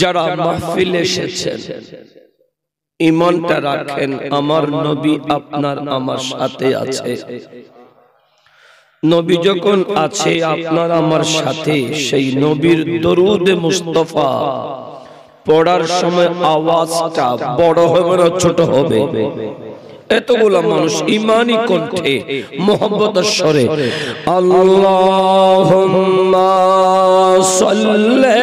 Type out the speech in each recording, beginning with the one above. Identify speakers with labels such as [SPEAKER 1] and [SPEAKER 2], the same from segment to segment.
[SPEAKER 1] যারা মাহফিলে এসেছেন ঈমানটা রাখেন আমার নবী আপনার আমার সাথে আছে। নবী যখন আছে আপনার আমার সাথে সেই নবীর দরুদে মুস্তাফা পড়ার সময় আওয়াজটা বড় হবে না ছোট হবে? এতগুলা মানুষ ঈমানি কণ্ঠে মুহাব্বতের স্বরে আল্লাহুম্মা সাল্লি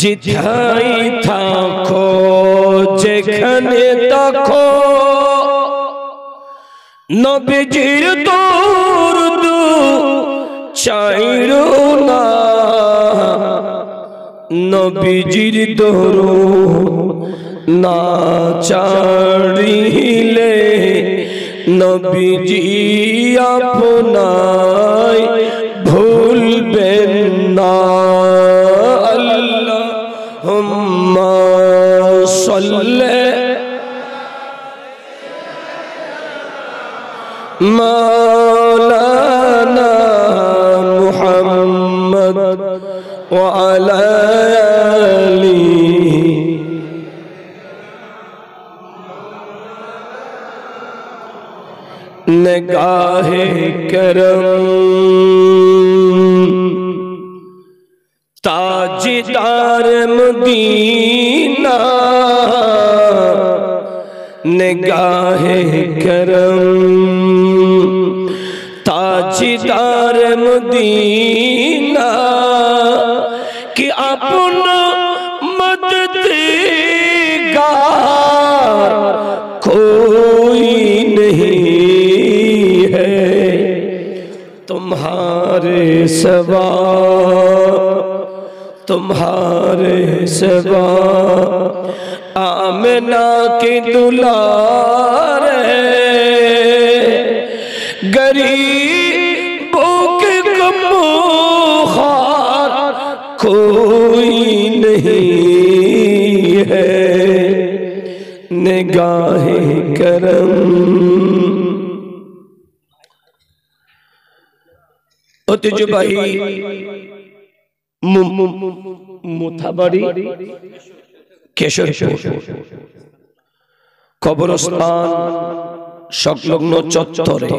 [SPEAKER 1] যেথায় থাকো যেখানে থাকো নবীজির দরুদ চাইরো না, নবীজির দরুদ না চাইলে নবীজি আপনায় ভুলবেন না। আল্লাহ সাল্লি মাওলানা মুহাম্মদ ওয়া আলা আলিহি निगाहे करम ताजदार मदीना निगाहे करम ताजदार मदीना कि अपना मददगार कोई नहीं तुम्हारे सिवा आमिना के दुलारे गरीबों के गमख्वार कोई नहीं है निगाहे करम ঐতিহ্যবাহী মুথাবাড়ি কেশরপুর কবরস্থান সংলগ্ন চত্বরে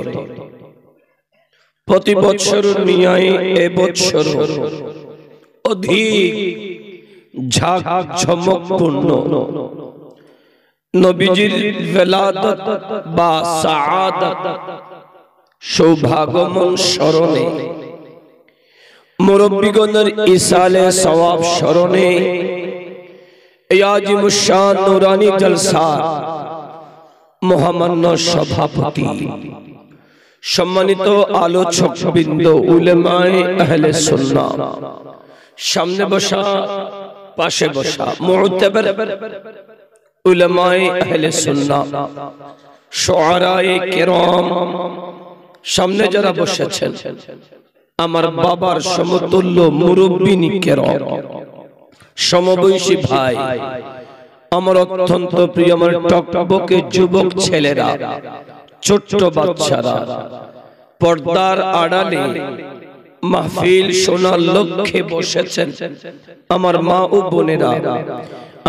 [SPEAKER 1] প্রতি বছর ন্যায় এবছর অধিক ঝাঁক ঝমকপূর্ণ নবীজির বেলাদত বা সাআদত সৌভাগ্যময় স্মরণে মুরব্বিগণের ইসালে সওয়াব স্মরণে এই আজিমুশান নুরানি জলসা মহামান্য সভাপতি সম্মানিত আলোচক বৃন্দ উলামায়ে আহলে সুন্নাহ সামনে বসা পাশে বসা মুতাবার উলামায়ে আহলে সুন্নাহ শুআরায়ে কিরাম সামনে যারা বসেছেন আমার বাবার সমতুল্য মুরব্বিনী কেরাম সমবয়সী ভাই আমার অত্যন্ত প্রিয় আমার টকবকে যুবক ছেলেরা ছোট্ট বাচ্চারা পর্দার আড়ালে মাহফিল শোনার লক্ষ্যে বসেছেন আমার মা ও বোনেরা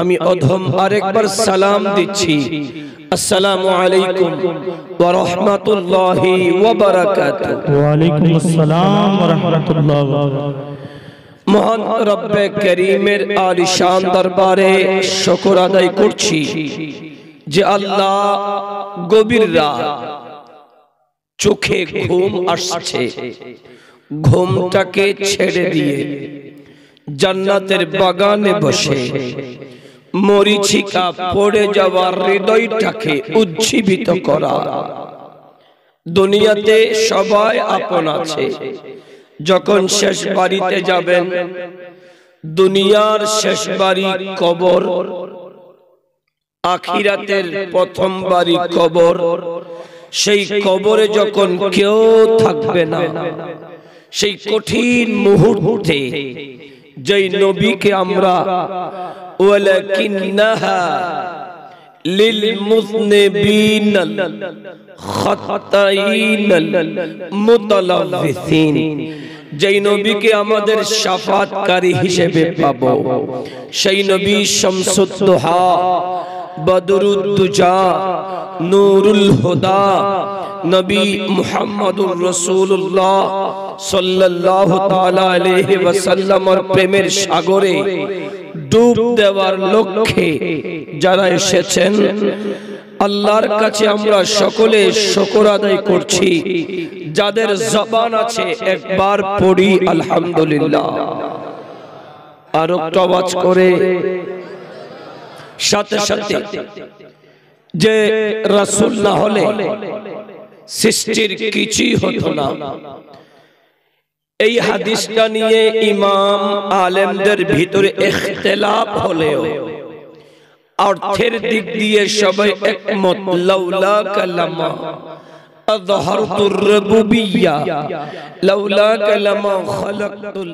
[SPEAKER 1] আমি অধম আরেকবার সালাম দিচ্ছি আসসালামু আলাইকুম ওয়া রাহমাতুল্লাহি ওয়া বারাকাতুহু ওয়া আলাইকুম আসসালাম ওয়া রাহমাতুল্লাহি ওয়া বারাকাতুহু মহান রব্বে করিমের আলিশান দরবারে শুকর আদায় করছি যে আল্লাহ গভীর রাত চোখে ঘুম আসছে ঘুমটাকে ছেড়ে দিয়ে জান্নাতের বাগানে বসে মরিচিকা পড়ে যাওয়ার হৃদয়টাকে উজ্জীবিত করা দুনিয়াতে সবাই আপন আছে যখন শেষ বাড়িতে যাবেন দুনিয়ার শেষ বাড়ি কবর আখিরাতের প্রথম বাড়ি কবর সেই কবরে যখন কেউ থাকবে না সেই কঠিন মুহূর্তে যেই নবীকে আমরা ওয়ালাকিন্নাহা লিল মুযনিবিনাল খাতাইনাল মুতালাফিসিন যেই নবীকে আমাদের শাফাতকারী হিসেবে পাবো সেই নবী শামসুদ দুহা বদরুদ দুজা নূরুল হুদা নবী মুহাম্মদুর রাসূলুল্লাহ সাল্লাল্লাহু তাআলা আলাইহি ওয়াসাল্লামের প্রেমের সাগরে ডুব দেওয়ার লক্ষ্যে যারা এসেছেন আল্লাহর কাছে আমরা সকলে শুকর আদায় করছি যাদের জবান আছে একবার পড়ি আলহামদুলিল্লাহ আর একটু আওয়াজ করে সাথে সাথে যে রাসূল না হলে সৃষ্টির কিছুই হতো না এই হাদিসটা নিয়ে ইমাম আলেমদের ভিতরে ইখতিলাফ হলেও অর্থের দিক দিয়ে সবাই একমত লাউলা কালামা আযহারতুর রুবুবিয়্যা লাউলা কালামা খালাকতুল